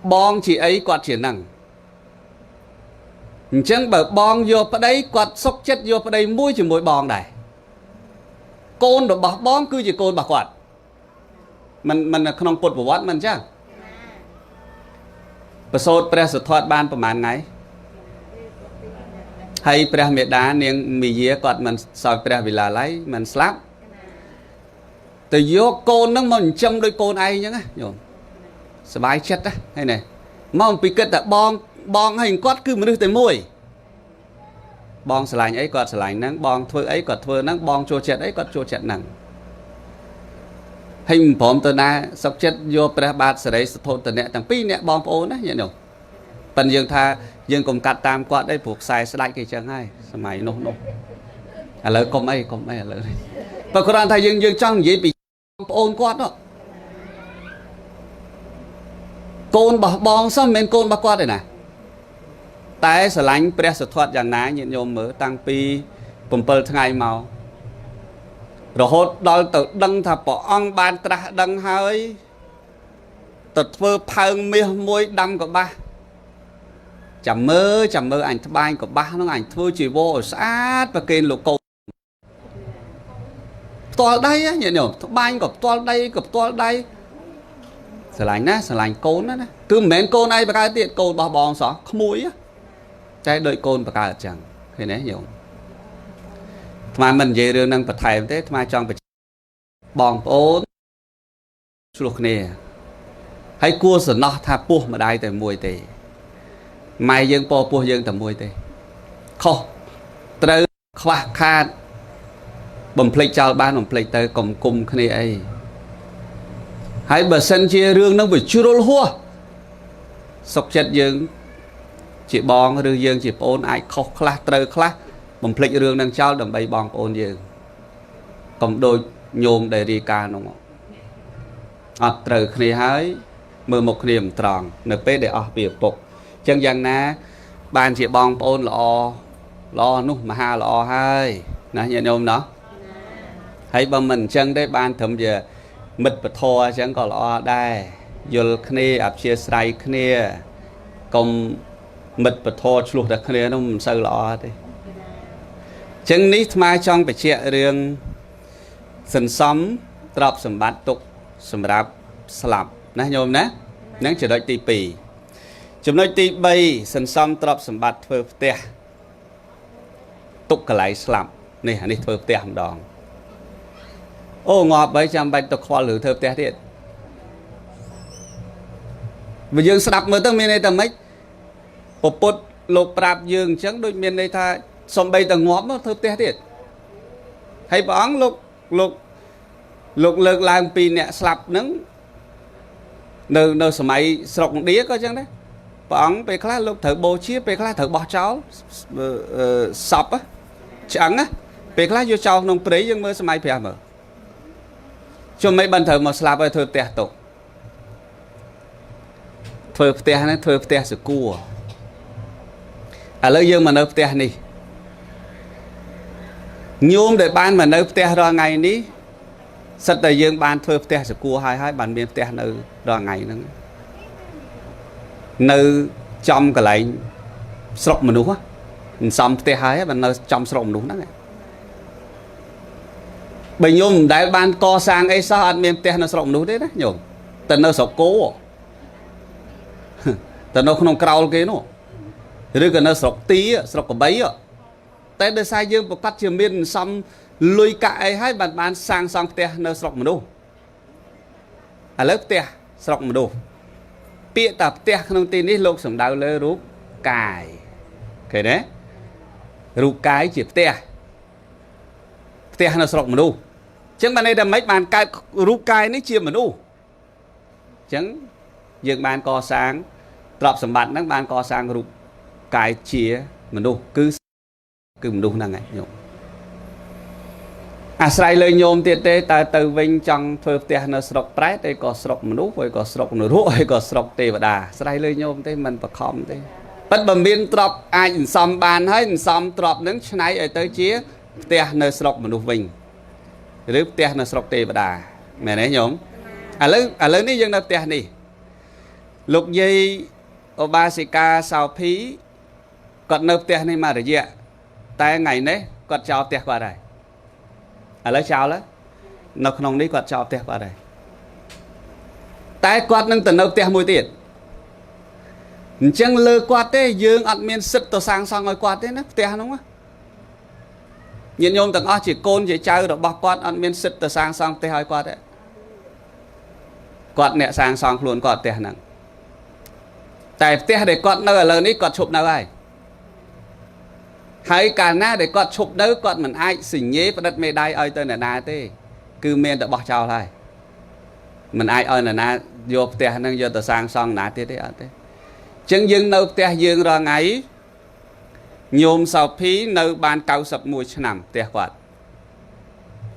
bong chị ấy quạt triển năng Chẳng bởi bong vô ở đây quạt sốc chất vô ở đây mũi chỉ mũi bong này côn được bỏ bong cứ chỉ côn bà quạt mình không bột của vót mình chứ bà sốt bà sốt thoát ban bà màn ngay hay bà mẹ đá niềng mì dĩa quạt mình soi bà vì là lấy mình slap từ vô côn nó mình châm đôi côn ai nhá nhổm sờ bài chết á hay này mong bị kết là bong hình quát cứ mà đưa tới môi bong sờ lạnh ấy quạt sờ lạnh nắng bong thưa ấy quạt thưa nắng bong chua chẹt ấy quạt chua chẹt nắng hình phỏng từ na sọc chết vô pra bát sờ đấy thôn từ nè thằng pi nè bong ôn á nhỉ phần dương tha dương cùng cắt tam quạt đấy buộc xài sờ lạnh cái chân hay sờ mày nô lời com ấy lời và còn thầy dương trong gì bị ôn quát đó côn bà bong sao men côn bà quát đây nè tại sờ lạnh pre sờ thoát dạng ná nhện nhôm mở tăng pi bầm bờ ngày màu rồi hốt đôi tự đăng thà bỏ ong ban tra đăng hơi tật vơ phang mía môi đâm của ba chầm mơ ảnh bay của ba nó ảnh thưa chỉ vô sát và kênh lục cầu to đây á nhện nhôm bay của to đây sờ lạnh côn á cứ mến côn này bà cái tiện côn bà bong xó không mũi á trái đợi côn bà cái chẳng thế này nhiều mà mình về đường năng bật thầy thế mà trong bật bong ôn luộc nè hay cua sườn nó tha pua mà đai từ mùi tề mai dương po pua dương từ mùi tề không từ khoa khan bầm plek chào ban bầm plek tới cùng cùng cái này ấy hãy bờ sân chia rương nó bị chưa đôi hua sọc chết dương chị bong rương dương chị ôn ai khóc khla từ khla bầm plek rương đang trao đầm bay bong ôn dương cộng đôi nhôm để đi ca nó từ khi hãy mưa một niềm tròn np để ở biệt phục chân dân ná ban chị bong ôn lo nút mà ha lo hai nè nhận nhôm đó hãy bằng mình chân đấy ban thầm giờ mít bật thua chẳng còn lo đây vô khné áp chia sài khné công mít bật thua chuột đặc khné nó mình sâu lo đi chân nít mai trong bị chia riêng sân sắm trọc sầm bát tục sầm rạp slap nè nhôm nè nắng chờ đợi tì pì chấm nói tì bay sân sắm trọc sầm bát phơi tè tục cái lại slap này anh đi phơi tè hầm đòn ô ngọt bảy trăm bạch tục khoa lử thơ tè thiệt và dương sập mới tầng miền này tầng mấy bột lục rạp dương trắng đôi miền này tha xong bay tầng ngọt nó thơ tè thiệt hay bóng lục lực làm pin nè sập nứng nơi sớm ấy sọc đĩa có chăng đấy bóng về khá lục thử bồ chia về khá thử bỏ cháu sập á trắng á về khá vô cháu nông pre nhưng mơ sớm ấy phải mở cho mấy bạn thử một sập ở thử tè tục thử tè này thử tè sự cua à lấy dương mà nơi tè này nhôm để ban mà nơi tè ra ngày ní sắt đại dương ban thưa tè sự cua hai bàn miền tè nơi ra ngày nữa nơi trong cái lại sọc mà đúng á xong tè hai bàn nơi trong sọc đúng đó này bây nhôm đại ban co sang ấy sao ăn miền tè nó sọc đúng đấy nhôm tận nơi sọc cố tận nơi không cào cái nó rồi cái nơi sọc tí sọc cái bấy tại đời sai dương một phát trường miền xong lùi cãi hai bạn sang tè nơi sọc mà đủ à lớp tè sọc mà đủ bịa tập tè không tin đi lục sủng đào lơ rúp cài cái đấy rúp cái chỉ tè nơi sọc mà đủ chẳng bạn này là mấy bạn cài rúp cài nó chia mà đủ chẳng dương bạn co sáng trọp sầm bạn đang bạn co sang rúp cài chia mà đủ cứ mà đủ năng này nhộm à sai lời nhôm tiệt tê ta từ vinh trong phơi tè nó sọc trái đây có sọc mà núp rồi có sọc nó ruộng hay có sọc tê và đà sai lời nhôm thế mình phải khom thế bắt bầm biên trọc ai xăm bàn hay xăm trọc nướng này ở tới chia tè nó sọc mà núp vinh rồi tè nó sọc tê và đà mẹ đấy nhôm à lớn ní dân đâu tè này lục dây obasika sao phí còn nộp tiền này mà để gì ạ tay ngày nấy còn chào tiền qua đây à lấy chào đó nó không đi còn chào tiền qua đây tay quạt nâng tận nộp tiền mùi tiền chẳng lơ quạt thế dương ăn miên sứt tôi sang xong rồi quạt thế nó tiền đúng không nhìn nhôm tầng chỉ côn chỉ chơi rồi bọc quạt ăn miên sứt tôi sang xong thế hai quạt đấy quạt nè sang xong luôn quạt tiền nặng tại tiền để quạt nơi lớn ní quạt chụp nào ai hay cả na để quạt chụp đâu quạt mình ai xỉn nhế và đất mê đai ơi tên là na thế cứ miên đã bỏ chào thôi mình ai ơi là na vô tiền nâng vô tôi sang xong na thế đấy thế chân dương nâu tiền dương rồi ngày nhôm sau phí nâu ban cao sập mùi nằm tiền quạt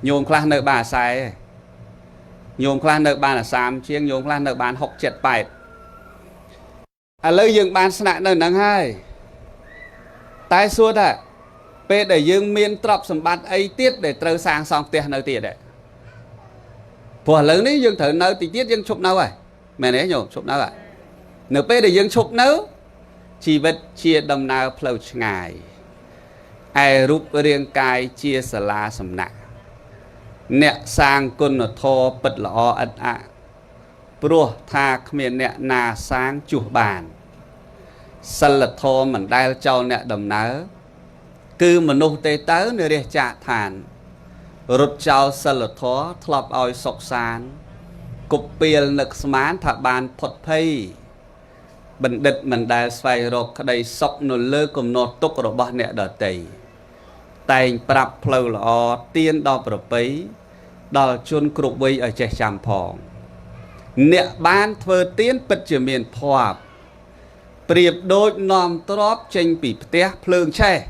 nhôm khá nâu bà sai nhôm khá nâu ban là xàm chiêng nhôm khá nâu ban học chật bài à lời dương ban sẵn nâu nâng hai tai suốt à bê để dương miên trọc sầm bát ấy tiết để trơ sang xong tiền nâu tiền đấy phù lớn đấy dương thử nâu tí tiết dương chụp nâu rồi mẹ nấy nhổ chụp nâu rồi nửa bê để dương chụp nâu chỉ vật chia đầm nào phơi ngày ai rút riêng cài chia sả la sầm nạ nẹt sang côn ở thô bật lọ ẩn ạ pro tha miền nẹt nà sang chủ bàn sân lật thô mình đai châu nẹt đầm ná cứ mình nô tê tớ nơi đây trả thản rút châu sân lật thô thọp oi sọc sán cục piel nực smán thả bàn phật phay bình định mình đã xoay rồi cái đây sọc nô lơ cùng nô túc rồi bao nẹt đợt tây tay bạp phơi lọ tiên đo bờ bấy đo chôn cục vây ở trẻ chàm phòn nẹt ban thơ tiên bật chữ miền phò Priệp đôi nòm tróp chênh bị té phường che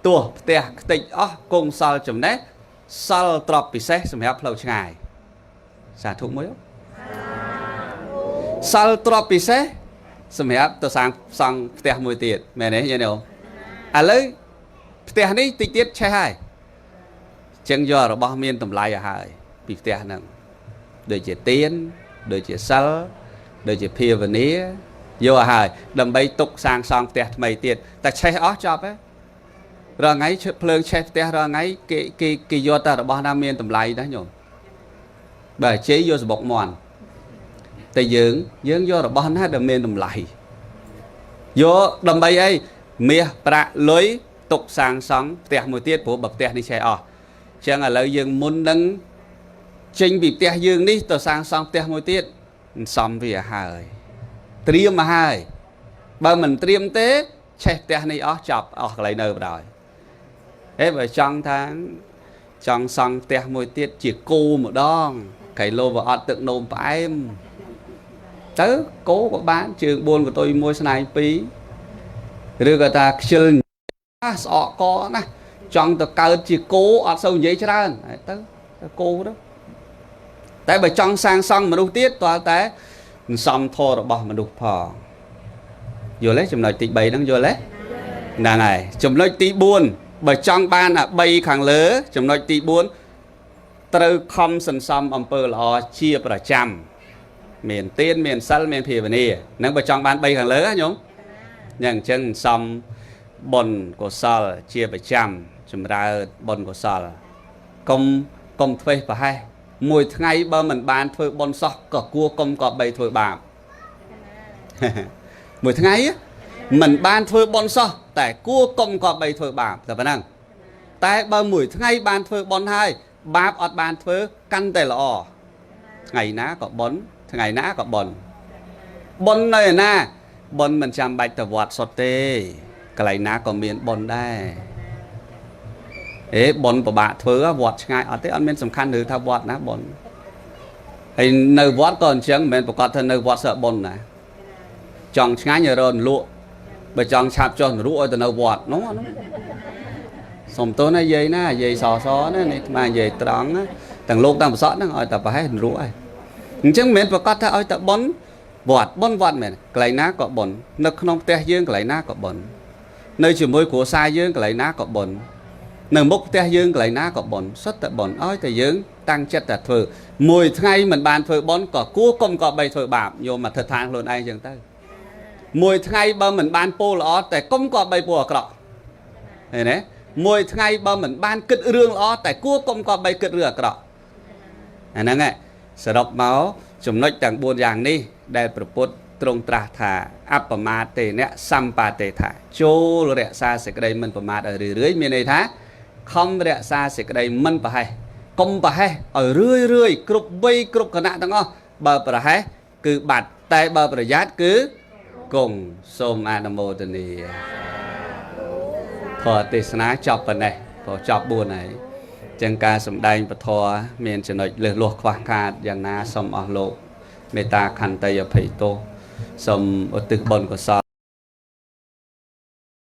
tua té tịch cùng sal chấm nét sal tróp bị xe sầm hẹp lâu ngày xả thụng mới sal tróp bị xe sầm hẹp tôi sang té mùi tiền mẹ đấy như nào à lấy té này tịch tiết che hai chân do rồi bao miên tầm lại à hai bị té nè đời chỉ tiền đời chỉ sal đời chỉ phia và nía vô à hai đầm bay tục sang xong tẹt mày tiền ta che ó chọc ấy rồi ngay phơi che tẹt rồi ngay cái vô ta là bao năm miên tầm lại đó nhổn bởi chế vô bọc mòn tại dưỡng vô là bao năm đầm miên tầm lại vô đầm bay ấy mía bạ lối tục sang xong tẹt một tiết của bậc tẹt đi che ó chẳng là lợi dưỡng muốn nâng trình bị tẹt dưỡng đi tôi sang xong tẹt một tiết xong vì à hai triêm mà hai bà mình triêm tế che té này ó chọc lại nơi rồi thế vậy trong tháng trong xong té môi tiết chỉ cô một đòn cái lô và ọt tượng nôm phải em tớ cố của bán trường buôn của tôi mua này phí rồi người ta chơi sọ có nè trong tờ cao chỉ cố ọt sâu giấy ra tớ cô đó tại bởi trong sang xong mà đâu tiết toàn té xong thô rồi bỏ mà đục phò vô lấy chùm nói tí bầy đang vô lấy nè này chùm nói tí buôn bởi trong ban là bay kháng lỡ chùm nói tí buôn từ không sân xong ông bơ lọ chia bởi trăm miền tiên miền sân miền phía bên này nâng bởi trong ban bay kháng lỡ nhúng nhận chân xong bồn của sal chia bởi trăm chùm ra bồn của sal công thuê và hai mùi ngày bơ mình bán thuê bon sọc có cua công có bầy thuê bạp mùi ngày á mình bán thuê bon sọc tại cua công có bầy thuê bạp là vấn năng tại bơ mùi ngày bán thuê bon hai bạp ọt bán thuê căn tài lọ ngày ná có bón ngày ná có bon này nè bon mình chăm bạch tờ vọt sọt tê cái này ná có miền bon đây bồn của bạn thưa vọt ngay ở thế anh men sầm khăn nữa thao vọt ná bồn hay nơi vọt còn chẳng men của thân nơi vọt sợ bồn này chọn ngay nhờ rồi lụa bởi chọn chạp cho lụa từ nơi vọt nó xong tôi nói dây ná dây sò này mà dây trắng á thằng lúc tao sợ nó hỏi tập phải lụa chẳng men của thân ơi tập bồn vọt men cái ná có bồn nó không te dương cái ná có bồn nơi chỉ môi của sai dương cái ná có bồn nâng mốc té dương lại ná có bồn xuất tại bồn ơi tại dương tăng chất là thừa mùi ngày mình bàn thừa bón có cua công có bầy thừa bạp vô mà thật thang luôn ai chẳng tới mùi ngay bơ mình ban pô lõ tại công có bay bùa cọ này nè mùi ngay bơ mình ban kịch rương lõ tại cua công có bay kịch rửa cọ này nè nghe sở đọc máu chúng nói chẳng buồn dạng đi để propose trong tra thả áp ma tê nè sampa tê thả chô lo rẽ xa sẽ cái đây mình ma ở dưới miền này thá không rẽ xa sẽ cái đây mình phải hay công phải hay ở rưỡi cục bay cục cái nạn đó bờ phải hay cứ bạt tay bờ phải giác cứ cùng xôm anamo tên này thọ tê sná chọc phần này thọ chọc buồn này chẳng ca sầm đai và thọ miền chỉ nói lừa luộc khoa khátอย่าง na xôm ở lộ mê ta khăn tay ở phải tô xôm ở từ bồn của sao